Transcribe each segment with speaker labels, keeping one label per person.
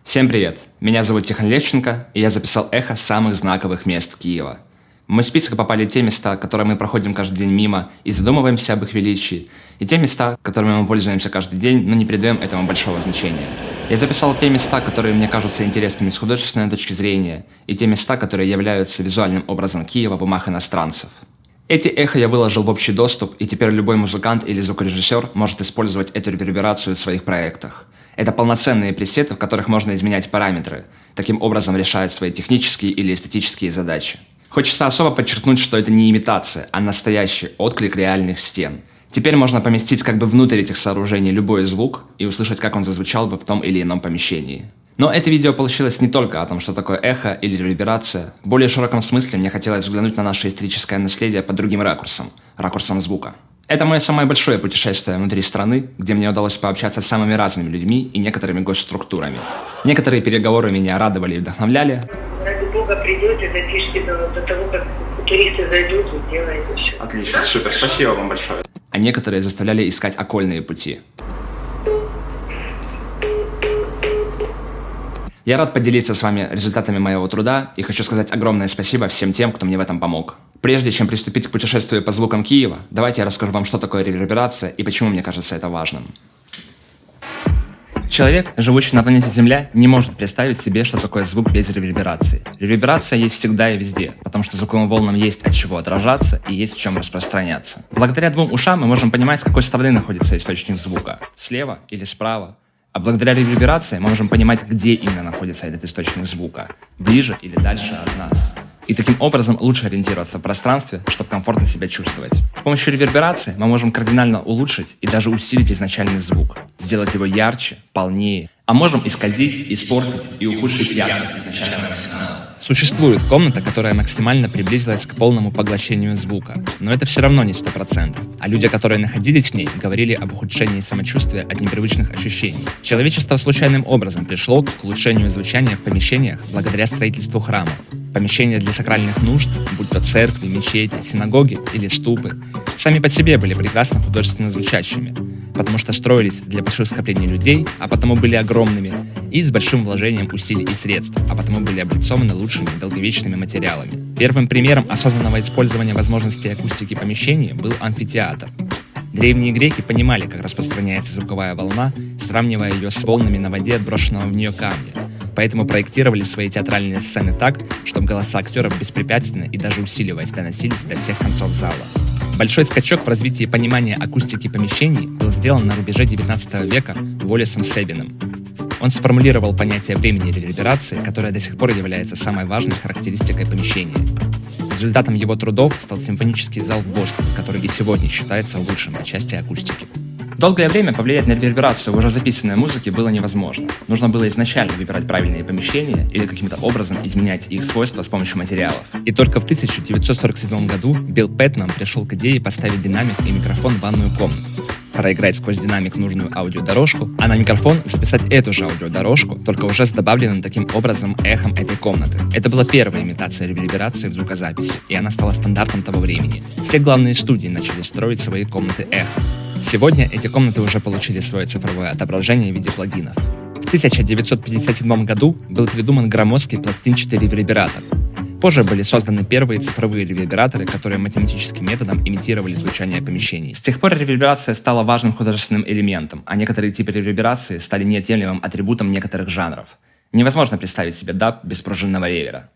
Speaker 1: Всем привет! Меня зовут Тихон Левченко, и я записал эхо самых знаковых мест Киева. В мой список попали те места, которые мы проходим каждый день мимо и задумываемся об их величии, и те места, которыми мы пользуемся каждый день, но не придаем этому большого значения. Я записал те места, которые мне кажутся интересными с художественной точки зрения, и те места, которые являются визуальным образом Киева в умах иностранцев. Эти эхо я выложил в общий доступ, и теперь любой музыкант или звукорежиссер может использовать эту реверберацию в своих проектах. Это полноценные пресеты, в которых можно изменять параметры, таким образом решать свои технические или эстетические задачи. Хочется особо подчеркнуть, что это не имитация, а настоящий отклик реальных стен. Теперь можно поместить как бы внутрь этих сооружений любой звук и услышать, как он зазвучал бы в том или ином помещении. Но это видео получилось не только о том, что такое эхо или реверберация. В более широком смысле мне хотелось взглянуть на наше историческое наследие под другим ракурсом – ракурсом звука. Это мое самое большое путешествие внутри страны, где мне удалось пообщаться с самыми разными людьми и некоторыми госструктурами. Некоторые переговоры меня радовали и вдохновляли.
Speaker 2: Ради бога, придете, запишите до того, как туристы зайдут, сделаете все.
Speaker 1: Отлично, супер, спасибо вам большое. А некоторые заставляли искать окольные пути. Я рад поделиться с вами результатами моего труда и хочу сказать огромное спасибо всем тем, кто мне в этом помог. Прежде чем приступить к путешествию по звукам Киева, давайте я расскажу вам, что такое реверберация и почему мне кажется это важным. Человек, живущий на планете Земля, не может представить себе, что такое звук без реверберации. Реверберация есть всегда и везде, потому что звуковым волнам есть от чего отражаться и есть в чем распространяться. Благодаря двум ушам мы можем понимать, с какой стороны находится источник звука – слева или справа. А благодаря реверберации мы можем понимать, где именно находится этот источник звука – ближе или дальше от нас. И таким образом лучше ориентироваться в пространстве, чтобы комфортно себя чувствовать. С помощью реверберации мы можем кардинально улучшить и даже усилить изначальный звук, сделать его ярче, полнее, а можем исказить, испортить и ухудшить яркость изначального сигнала. Существует комната, которая максимально приблизилась к полному поглощению звука, но это все равно не 100%. А люди, которые находились в ней, говорили об ухудшении самочувствия от непривычных ощущений. Человечество случайным образом пришло к улучшению звучания в помещениях благодаря строительству храмов. Помещения для сакральных нужд, будь то церкви, мечети, синагоги или ступы, сами по себе были прекрасно художественно звучащими, потому что строились для больших скоплений людей, а потому были огромными, и с большим вложением усилий и средств, а потому были облицованы лучшими и долговечными материалами. Первым примером осознанного использования возможностей акустики помещений был амфитеатр. Древние греки понимали, как распространяется звуковая волна, сравнивая ее с волнами на воде, отброшенного в нее камня. Поэтому проектировали свои театральные сцены так, чтобы голоса актеров беспрепятственно и даже усиливаясь доносились до всех концов зала. Большой скачок в развитии понимания акустики помещений был сделан на рубеже XIX века Уоллесом Себином. Он сформулировал понятие времени реверберации, которое до сих пор является самой важной характеристикой помещения. Результатом его трудов стал симфонический зал в Бостоне, который и сегодня считается лучшим по части акустики. Долгое время повлиять на реверберацию в уже записанной музыке было невозможно. Нужно было изначально выбирать правильные помещения или каким-то образом изменять их свойства с помощью материалов. И только в 1947 году Билл Пэтнам пришел к идее поставить динамик и микрофон в ванную комнату, проиграть сквозь динамик нужную аудиодорожку, а на микрофон записать эту же аудиодорожку, только уже с добавленным таким образом эхом этой комнаты. Это была первая имитация реверберации в звукозаписи, и она стала стандартом того времени. Все главные студии начали строить свои комнаты эхо. Сегодня эти комнаты уже получили свое цифровое отображение в виде плагинов. В 1957 году был придуман громоздкий пластинчатый ревербератор. Позже были созданы первые цифровые ревербераторы, которые математическим методом имитировали звучание помещений. С тех пор реверберация стала важным художественным элементом, а некоторые типы реверберации стали неотъемлемым атрибутом некоторых жанров. Невозможно представить себе даб без пружинного ревера.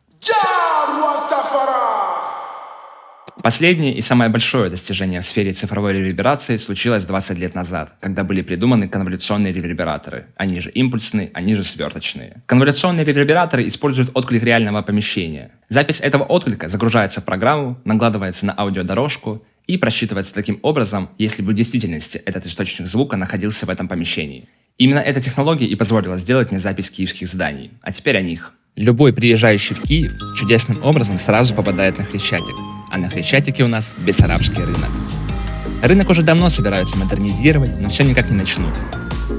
Speaker 1: Последнее и самое большое достижение в сфере цифровой реверберации случилось 20 лет назад, когда были придуманы конволюционные ревербераторы, они же импульсные, они же сверточные. Конволюционные ревербераторы используют отклик реального помещения. Запись этого отклика загружается в программу, накладывается на аудиодорожку и просчитывается таким образом, если бы в действительности этот источник звука находился в этом помещении. Именно эта технология и позволила сделать мне запись киевских зданий. А теперь о них. Любой приезжающий в Киев чудесным образом сразу попадает на Хрещатик. А на Хрещатике у нас Бессарабский рынок. Рынок уже давно собираются модернизировать, но все никак не начнут.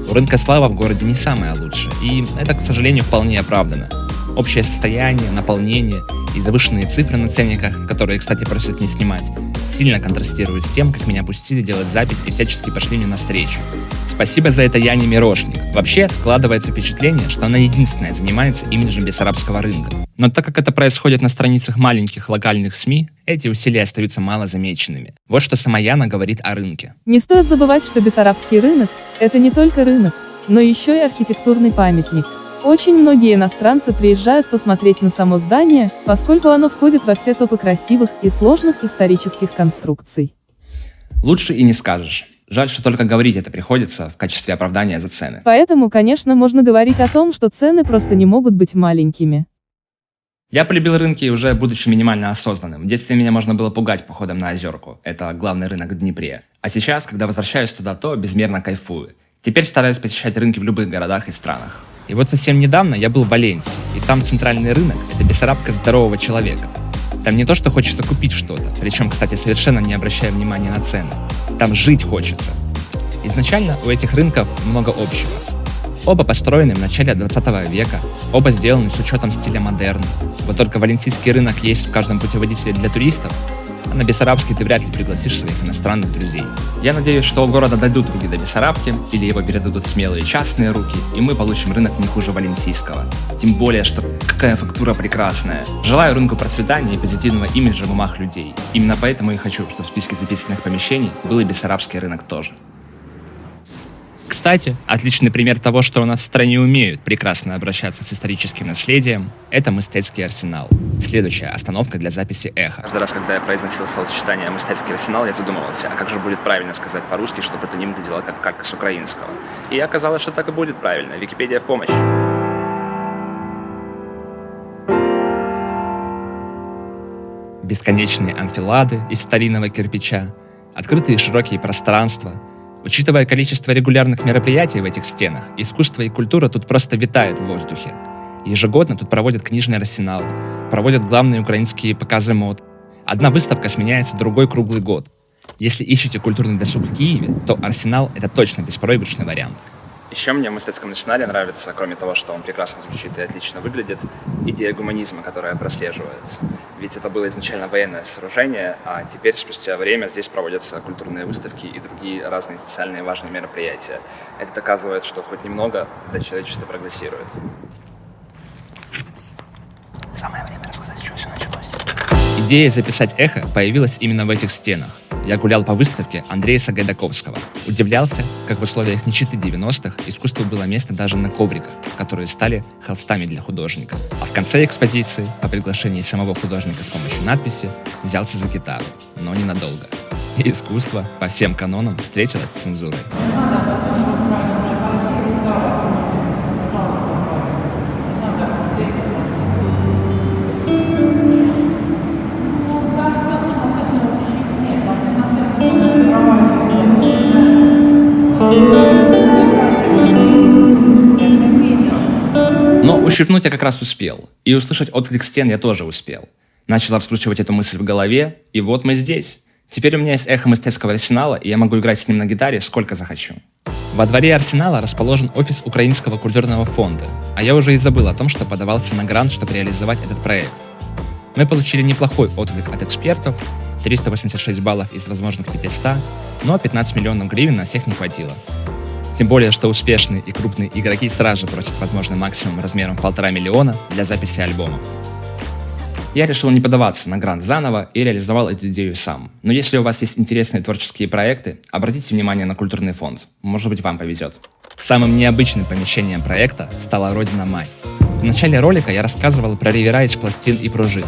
Speaker 1: У рынка слава в городе не самая лучшая, и это, к сожалению, вполне оправдано. Общее состояние, наполнение и завышенные цифры на ценниках, которые, кстати, просят не снимать, сильно контрастирует с тем, как меня пустили делать запись и всячески пошли мне навстречу. Спасибо за это Яне Мирошник. Вообще, складывается впечатление, что она единственная занимается имиджем бессарабского рынка. Но так как это происходит на страницах маленьких локальных СМИ, эти усилия остаются мало замеченными. Вот что сама Яна говорит о рынке.
Speaker 3: Не стоит забывать, что бессарабский рынок – это не только рынок, но еще и архитектурный памятник. Очень многие иностранцы приезжают посмотреть на само здание, поскольку оно входит во все топы красивых и сложных исторических конструкций.
Speaker 1: Лучше и не скажешь. Жаль, что только говорить это приходится в качестве оправдания за цены.
Speaker 3: Поэтому, конечно, можно говорить о том, что цены просто не могут быть маленькими.
Speaker 1: Я полюбил рынки уже будучи минимально осознанным. В детстве меня можно было пугать походом на Озерку. Это главный рынок в Днепре. А сейчас, когда возвращаюсь туда, то безмерно кайфую. Теперь стараюсь посещать рынки в любых городах и странах. И вот совсем недавно я был в Валенсии, и там центральный рынок – это Бессарабка здорового человека. Там не то, что хочется купить что-то, причем, кстати, совершенно не обращая внимания на цены. Там жить хочется. Изначально у этих рынков много общего. Оба построены в начале 20 века, оба сделаны с учетом стиля модерн. Вот только валенсийский рынок есть в каждом путеводителе для туристов, а на Бессарабский ты вряд ли пригласишь своих иностранных друзей. Я надеюсь, что у города дойдут руки до Бессарабки, или его передадут смелые частные руки, и мы получим рынок не хуже валенсийского. Тем более, что какая фактура прекрасная. Желаю рынку процветания и позитивного имиджа в умах людей. Именно поэтому и хочу, чтобы в списке записанных помещений был и Бессарабский рынок тоже. Кстати, отличный пример того, что у нас в стране умеют прекрасно обращаться с историческим наследием, это Мистецкий арсенал. Следующая остановка для записи эхо. Каждый раз, когда я произносил словосочетание «Мистецкий арсенал», я задумывался, а как же будет правильно сказать по-русски, чтобы это не выглядело как калька с украинского. И оказалось, что так и будет правильно. Википедия в помощь. Бесконечные анфилады из старинного кирпича, открытые широкие пространства. Учитывая количество регулярных мероприятий в этих стенах, искусство и культура тут просто витают в воздухе. Ежегодно тут проводят книжный арсенал, проводят главные украинские показы мод. Одна выставка сменяется другой круглый год. Если ищете культурный досуг в Киеве, то арсенал — это точно беспроигрышный вариант. Еще мне в Мистецком арсенале нравится, кроме того, что он прекрасно звучит и отлично выглядит, идея гуманизма, которая прослеживается. Ведь это было изначально военное сооружение, а теперь, спустя время, здесь проводятся культурные выставки и другие разные социальные важные мероприятия. Это доказывает, что хоть немного, да, человечество прогрессирует. Самое время рассказать, что все началось. Идея записать эхо появилась именно в этих стенах. Я гулял по выставке Андрея Сагайдаковского. Удивлялся, как в условиях нищеты 90-х искусству было место даже на ковриках, которые стали холстами для художника. А в конце экспозиции, по приглашению самого художника с помощью надписи, взялся за гитару, но ненадолго. И искусство, по всем канонам, встретилось с цензурой. Но ущипнуть я как раз успел. И услышать отклик стен я тоже успел. Начал раскручивать эту мысль в голове, и вот мы здесь. Теперь у меня есть эхо Мистецкого арсенала, и я могу играть с ним на гитаре сколько захочу. Во дворе арсенала расположен офис Украинского культурного фонда, а я уже и забыл о том, что подавался на грант, чтобы реализовать этот проект. Мы получили неплохой отклик от экспертов, 386 баллов из возможных 500, но 15 миллионов гривен на всех не хватило. Тем более, что успешные и крупные игроки сразу же просят возможный максимум размером 1,5 миллиона для записи альбомов. Я решил не подаваться на грант заново и реализовал эту идею сам. Но если у вас есть интересные творческие проекты, обратите внимание на культурный фонд. Может быть, вам повезет. Самым необычным помещением проекта стала Родина-Мать. В начале ролика я рассказывал про ревера из пластин и пружин.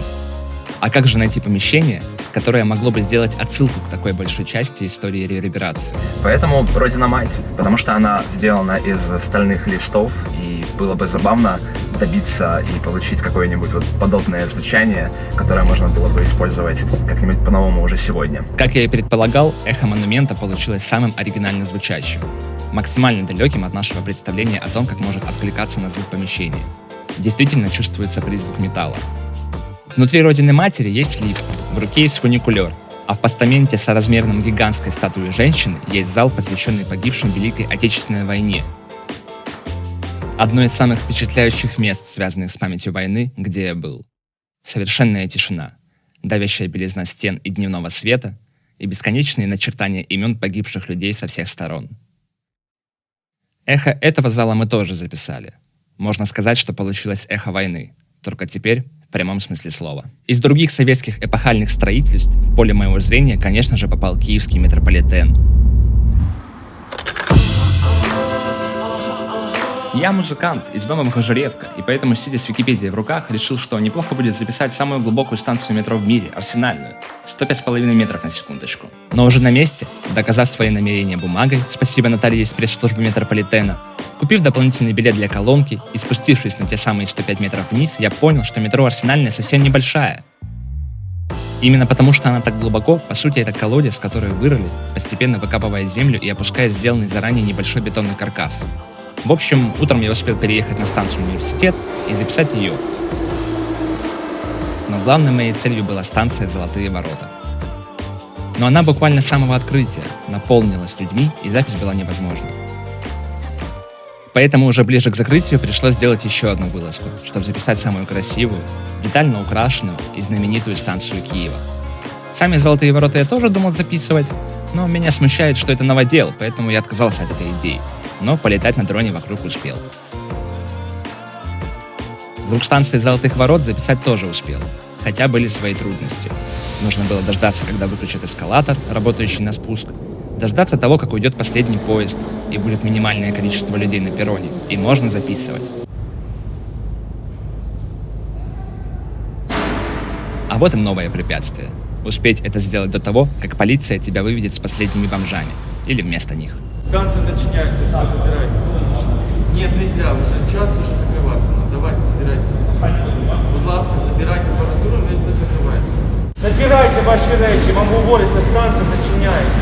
Speaker 1: А как же найти помещение, которое могло бы сделать отсылку к такой большой части истории реверберации?
Speaker 4: Поэтому Родина-Мать, потому что она сделана из стальных листов, и было бы забавно добиться и получить какое-нибудь вот подобное звучание, которое можно было бы использовать как-нибудь по-новому уже сегодня.
Speaker 1: Как я и предполагал, эхо монумента получилось самым оригинально звучащим, максимально далеким от нашего представления о том, как может откликаться на звук помещения. Действительно чувствуется призвук металла. Внутри Родины Матери есть лифт, в руке есть фуникулер, а в постаменте соразмерном гигантской статуи женщины есть зал, посвященный погибшим в Великой Отечественной войне. Одно из самых впечатляющих мест, связанных с памятью войны, где я был. Совершенная тишина, давящая белизна стен и дневного света, и бесконечные начертания имен погибших людей со всех сторон. Эхо этого зала мы тоже записали. Можно сказать, что получилось эхо войны, только теперь в прямом смысле слова. Из других советских эпохальных строительств в поле моего зрения, конечно же, попал киевский метрополитен. Я музыкант, из дома выхожу редко, и поэтому, сидя с Википедией в руках, решил, что неплохо будет записать самую глубокую станцию метро в мире, Арсенальную, 105,5 метров на секундочку. Но уже на месте, доказав свои намерения бумагой, спасибо Наталье из пресс-службы метрополитена, купив дополнительный билет для колонки и спустившись на те самые 105 метров вниз, я понял, что метро Арсенальная совсем небольшая. Именно потому, что она так глубоко, по сути, это колодец, который вырыли, постепенно выкапывая землю и опуская сделанный заранее небольшой бетонный каркас. В общем, утром я успел переехать на станцию Университет и записать ее. Но главной моей целью была станция Золотые ворота. Но она буквально с самого открытия наполнилась людьми, и запись была невозможна. Поэтому уже ближе к закрытию пришлось сделать еще одну вылазку, чтобы записать самую красивую, детально украшенную и знаменитую станцию Киева. Сами Золотые ворота я тоже думал записывать, но меня смущает, что это новодел, поэтому я отказался от этой идеи. Но полетать на дроне вокруг успел. Звук станции Золотых ворот записать тоже успел, хотя были свои трудности. Нужно было дождаться, когда выключат эскалатор, работающий на спуск, дождаться того, как уйдет последний поезд, и будет минимальное количество людей на перроне, и можно записывать. А вот и новое препятствие. Успеть это сделать до того, как полиция тебя выведет с последними бомжами, или вместо них.
Speaker 5: Станция зачиняется, все, забирайте. Нет, нельзя, уже час уже закрываться. Ну, давайте, забирайтесь. Будь ласка, забирайте аппаратуру, ми тут закриваємося. Забирайте ваші речі, вам говориться, станція зачиняється.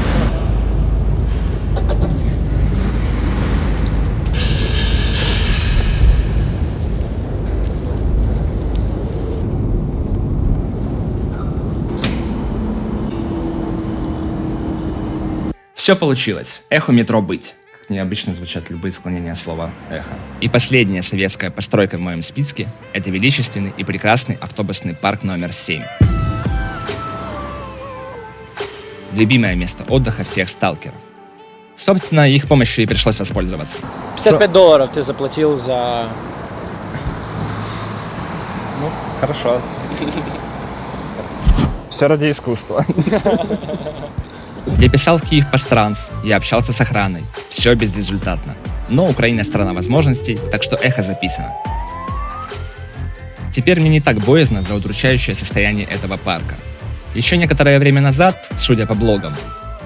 Speaker 1: Все получилось. Эхо метро быть. Как необычно звучат любые склонения слова эхо. И последняя советская постройка в моем списке – это величественный и прекрасный автобусный парк номер 7. Любимое место отдыха всех сталкеров. Собственно, их помощью и пришлось воспользоваться.
Speaker 6: $55 ты заплатил за...
Speaker 4: Ну, хорошо. Все ради искусства.
Speaker 1: Я писал в Киев Постранс, я общался с охраной. Все безрезультатно. Но Украина страна возможностей, так что эхо записано. Теперь мне не так боязно за удручающее состояние этого парка. Еще некоторое время назад, судя по блогам,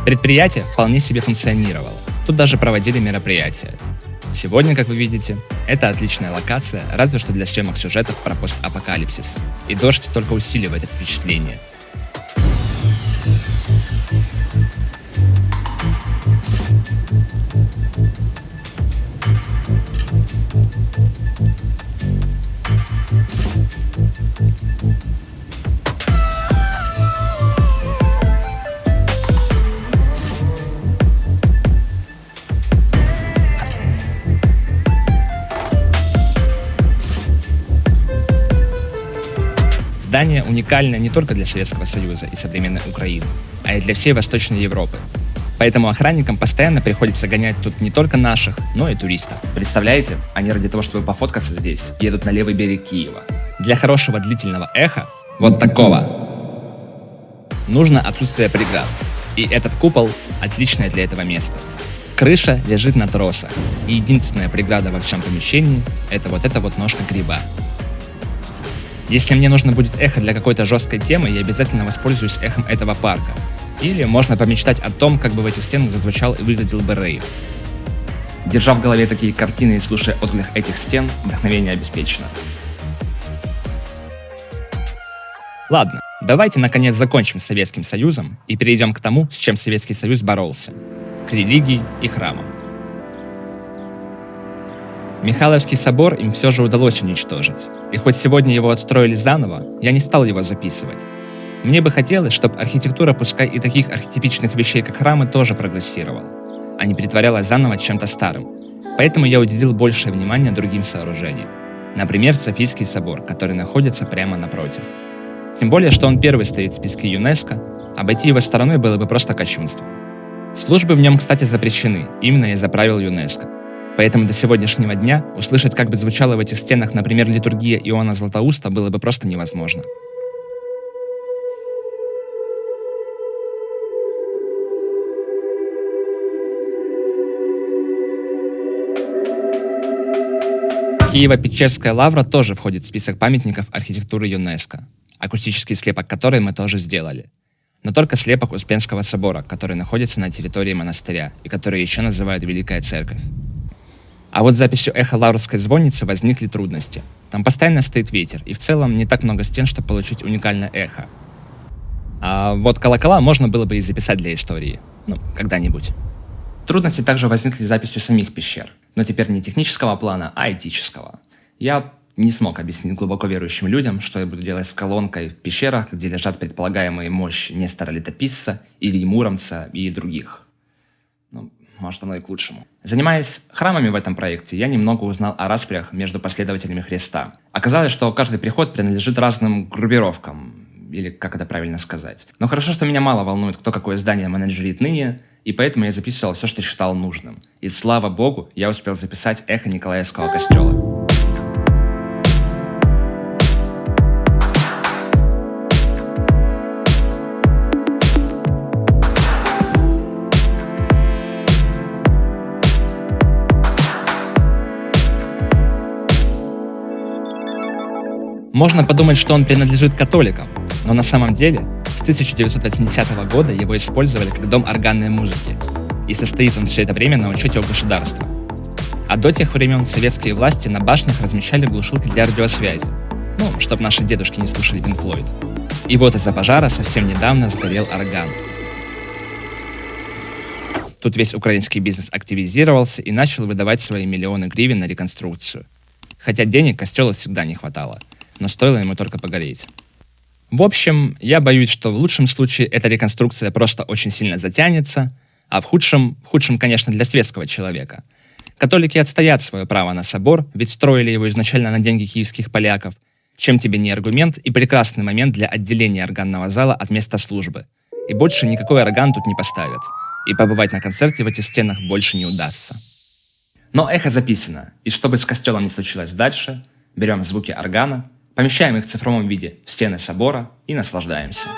Speaker 1: предприятие вполне себе функционировало. Тут даже проводили мероприятия. Сегодня, как вы видите, это отличная локация, разве что для съемок сюжетов про постапокалипсис. И дождь только усиливает это впечатление. Здание уникальное не только для Советского Союза и современной Украины, а и для всей Восточной Европы. Поэтому охранникам постоянно приходится гонять тут не только наших, но и туристов. Представляете, они ради того, чтобы пофоткаться здесь, едут на левый берег Киева. Для хорошего длительного эха, вот такого, нужно отсутствие преград. И этот купол отличное для этого место. Крыша лежит на тросах, и единственная преграда во всем помещении – это вот ножка гриба. Если мне нужно будет эхо для какой-то жесткой темы, я обязательно воспользуюсь эхом этого парка. Или можно помечтать о том, как бы в этих стенах зазвучал и выглядел бы рейв. Держа в голове такие картины и слушая отклик этих стен, вдохновение обеспечено. Ладно, давайте наконец закончим с Советским Союзом и перейдем к тому, с чем Советский Союз боролся. К религии и храмам. Михайловский собор им все же удалось уничтожить. И хоть сегодня его отстроили заново, я не стал его записывать. Мне бы хотелось, чтобы архитектура, пускай и таких архетипичных вещей, как храмы, тоже прогрессировала, а не притворялась заново чем-то старым. Поэтому я уделил большее внимание другим сооружениям. Например, Софийский собор, который находится прямо напротив. Тем более, что он первый стоит в списке ЮНЕСКО, Обойти его стороной было бы просто кощунством. Службы в нем, кстати, запрещены, именно из-за правил ЮНЕСКО. Поэтому до сегодняшнего дня услышать, как бы звучала в этих стенах, например, литургия Иоанна Златоуста, было бы просто невозможно. Киево-Печерская лавра тоже входит в список памятников архитектуры ЮНЕСКО, акустический слепок которой мы тоже сделали. Но только слепок Успенского собора, который находится на территории монастыря и который еще называют Великая Церковь. А вот с записью эхо Лаврской звонницы возникли трудности. Там постоянно стоит ветер, и в целом не так много стен, чтобы получить уникальное эхо. А вот колокола можно было бы и записать для истории. Когда-нибудь. Трудности также возникли с записью самих пещер, но теперь не технического плана, а этического. Я не смог объяснить глубоко верующим людям, что я буду делать с колонкой в пещерах, где лежат предполагаемые мощи Нестора Летописца, Ильи Муромца и других. Может, оно и к лучшему. Занимаясь храмами в этом проекте, я немного узнал о распрях между последователями Христа. Оказалось, что каждый приход принадлежит разным группировкам, или как это правильно сказать. Но хорошо, что меня мало волнует, кто какое здание менеджерит ныне, и поэтому я записывал все, что считал нужным. И слава богу, я успел записать эхо Николаевского костела. Можно подумать, что он принадлежит католикам, но на самом деле с 1980 года его использовали как дом органной музыки, и состоит он все это время на учете у государства. А до тех времен советские власти на башнях размещали глушилки для радиосвязи, чтобы наши дедушки не слушали Pink Floyd. И вот из-за пожара совсем недавно сгорел орган. Тут весь украинский бизнес активизировался и начал выдавать свои миллионы гривен на реконструкцию. Хотя денег костелу всегда не хватало, но стоило ему только погореть. В общем, я боюсь, что в лучшем случае эта реконструкция просто очень сильно затянется, а в худшем, конечно, для светского человека. Католики отстоят свое право на собор, ведь строили его изначально на деньги киевских поляков, чем тебе не аргумент и прекрасный момент для отделения органного зала от места службы. И больше никакой орган тут не поставят, и побывать на концерте в этих стенах больше не удастся. Но эхо записано, и чтобы с костелом не случилось дальше, берем звуки органа, помещаем их в цифровом виде в стены собора и наслаждаемся.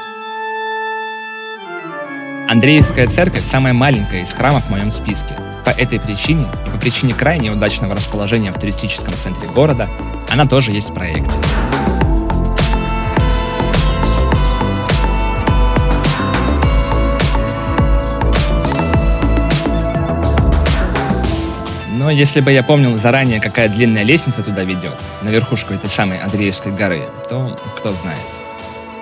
Speaker 1: Андреевская церковь самая маленькая из храмов в моем списке. По этой причине и по причине крайне удачного расположения в туристическом центре города она тоже есть в проекте. Но если бы я помнил заранее, какая длинная лестница туда ведет, на верхушку этой самой Андреевской горы, то кто знает.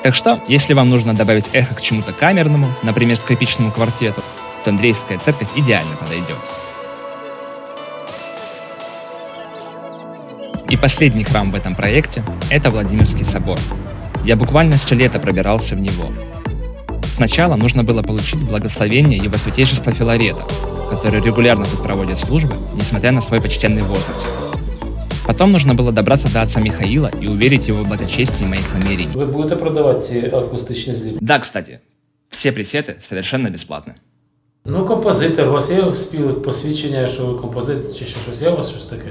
Speaker 1: Так что, если вам нужно добавить эхо к чему-то камерному, например, скрипичному квартету, то Андреевская церковь идеально подойдет. И последний храм в этом проекте – это Владимирский собор. Я буквально все лето пробирался в него. Сначала нужно было получить благословение его святейшества Филарета, который регулярно тут проводит службы, несмотря на свой почтенный возраст. Потом нужно было добраться до отца Михаила и уверить его в благочестии моих намерений.
Speaker 6: Ви будете продавати ці акустичні зліпки?
Speaker 1: Да, кстати, все пресеты совершенно бесплатны.
Speaker 6: Ну, композитор, у вас є посвідчення, що ви композитор, чи ще щось є у вас щось таке?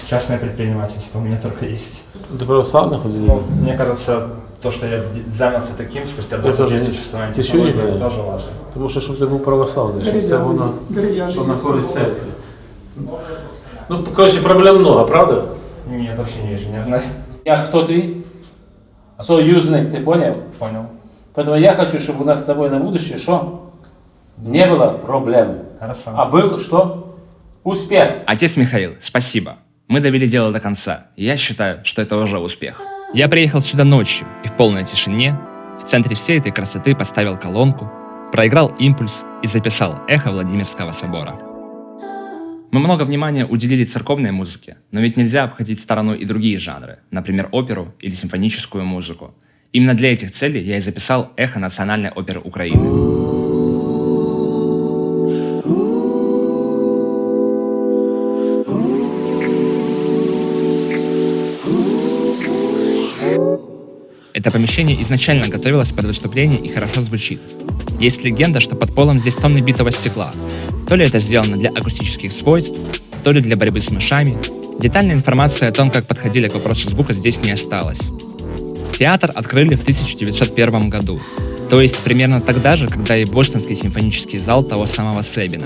Speaker 4: Частное предпринимательство у меня только есть.
Speaker 6: До православних ходили?
Speaker 4: Мне кажется, то, что я занялся таким спустя 20 лет существования
Speaker 6: Ти
Speaker 4: технологии,
Speaker 6: чуєш?
Speaker 4: это тоже важно.
Speaker 6: Тому що щоб ти був православний, щоб це воно на користь церкви. Ну, коротше, проблем много, правда?
Speaker 4: Нет, вообще не вижу ни одной.
Speaker 6: Я хто твій? Союзник, ти поняв?
Speaker 4: Понял.
Speaker 6: Поэтому я хочу, чтобы у нас с тобой на будущее, что? Не было проблем.
Speaker 4: Хорошо.
Speaker 6: А был что? Успех.
Speaker 1: Отец Михаил, спасибо. Мы довели дело до конца. Я считаю, что это уже успех. Я приехал сюда ночью и в полной тишине, в центре всей этой красоты поставил колонку, проиграл импульс и записал эхо Владимирского собора. Мы много внимания уделили церковной музыке, но ведь нельзя обходить стороной и другие жанры, например, оперу или симфоническую музыку. Именно для этих целей я и записал эхо Национальной оперы Украины. Это помещение изначально готовилось под выступление и хорошо звучит. Есть легенда, что под полом здесь тонны битого стекла. То ли это сделано для акустических свойств, то ли для борьбы с мышами. Детальная информация о том, как подходили к вопросу звука, здесь не осталось. Театр открыли в 1901 году, то есть примерно тогда же, когда и Бостонский симфонический зал того самого Себина.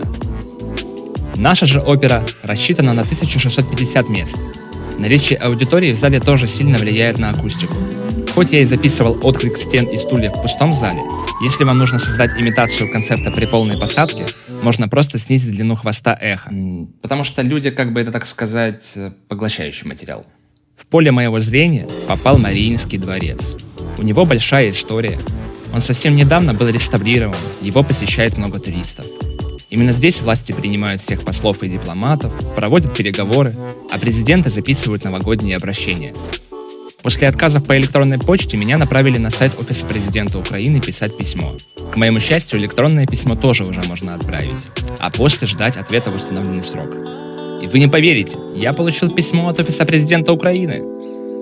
Speaker 1: Наша же опера рассчитана на 1650 мест. Наличие аудитории в зале тоже сильно влияет на акустику. Хоть я и записывал отклик стен и стульев в пустом зале, если вам нужно создать имитацию концерта при полной посадке, можно просто снизить длину хвоста эха. Потому что люди, как бы это так сказать, поглощающий материал. В поле моего зрения попал Мариинский дворец. У него большая история. Он совсем недавно был реставрирован, его посещает много туристов. Именно здесь власти принимают всех послов и дипломатов, проводят переговоры, а президенты записывают новогодние обращения. После отказов по электронной почте меня направили на сайт Офиса президента Украины писать письмо. К моему счастью, электронное письмо тоже уже можно отправить, а после ждать ответа в установленный срок. И вы не поверите, я получил письмо от Офиса президента Украины.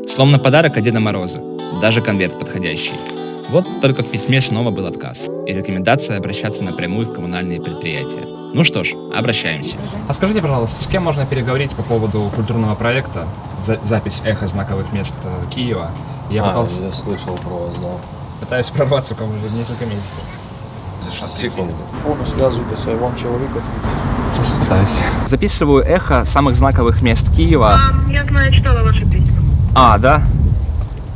Speaker 1: Словно подарок от Деда Мороза, даже конверт подходящий. Вот только в письме снова был отказ и рекомендация обращаться напрямую в коммунальные предприятия. Ну что ж, обращаемся. А скажите, пожалуйста, с кем можно переговорить по поводу культурного проекта «Запись эхо знаковых мест Киева»? Я
Speaker 7: слышал про вас, да.
Speaker 1: пытаюсь прорваться к вам уже несколько месяцев.
Speaker 7: Секунду. Фону связывайтеся, и вам человек ответит.
Speaker 1: Сейчас пытаюсь. Записываю эхо самых знаковых мест Киева.
Speaker 2: Я знаю, читала ваши письма.
Speaker 1: А, да?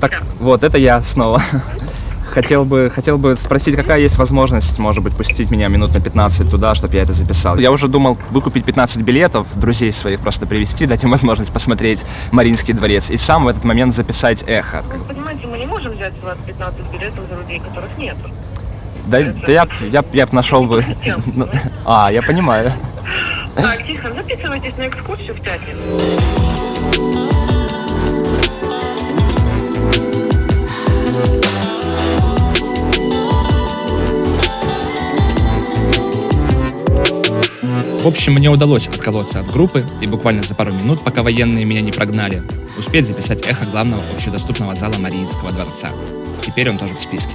Speaker 1: Так,
Speaker 2: Да.
Speaker 1: вот, это я снова. Хотел бы спросить, какая есть возможность, может быть, пустить меня минут на 15 туда, чтобы я это записал. Я уже думал выкупить 15 билетов, друзей своих просто привезти, дать им возможность посмотреть Мариинский дворец и сам в этот момент записать эхо.
Speaker 2: Вы понимаете, мы не можем взять с вас 15 билетов за людей, которых нет.
Speaker 1: Да я б нашел бы... Ну, я понимаю.
Speaker 2: Так, тихо, записывайтесь на экскурсию в пятницу.
Speaker 1: В общем, мне удалось отколоться от группы и буквально за пару минут, пока военные меня не прогнали, успеть записать эхо главного общедоступного зала Мариинского дворца. Теперь он тоже в списке.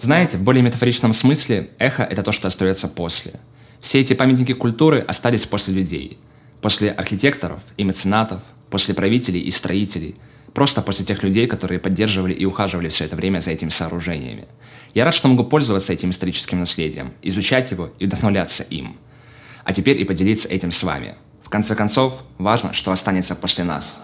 Speaker 1: Знаете, в более метафоричном смысле эхо — это то, что остается после. Все эти памятники культуры остались после людей. После архитекторов и меценатов, после правителей и строителей. Просто после тех людей, которые поддерживали и ухаживали все это время за этими сооружениями. Я рад, что могу пользоваться этим историческим наследием, изучать его и вдохновляться им. А теперь и поделиться этим с вами. В конце концов, важно, что останется после нас.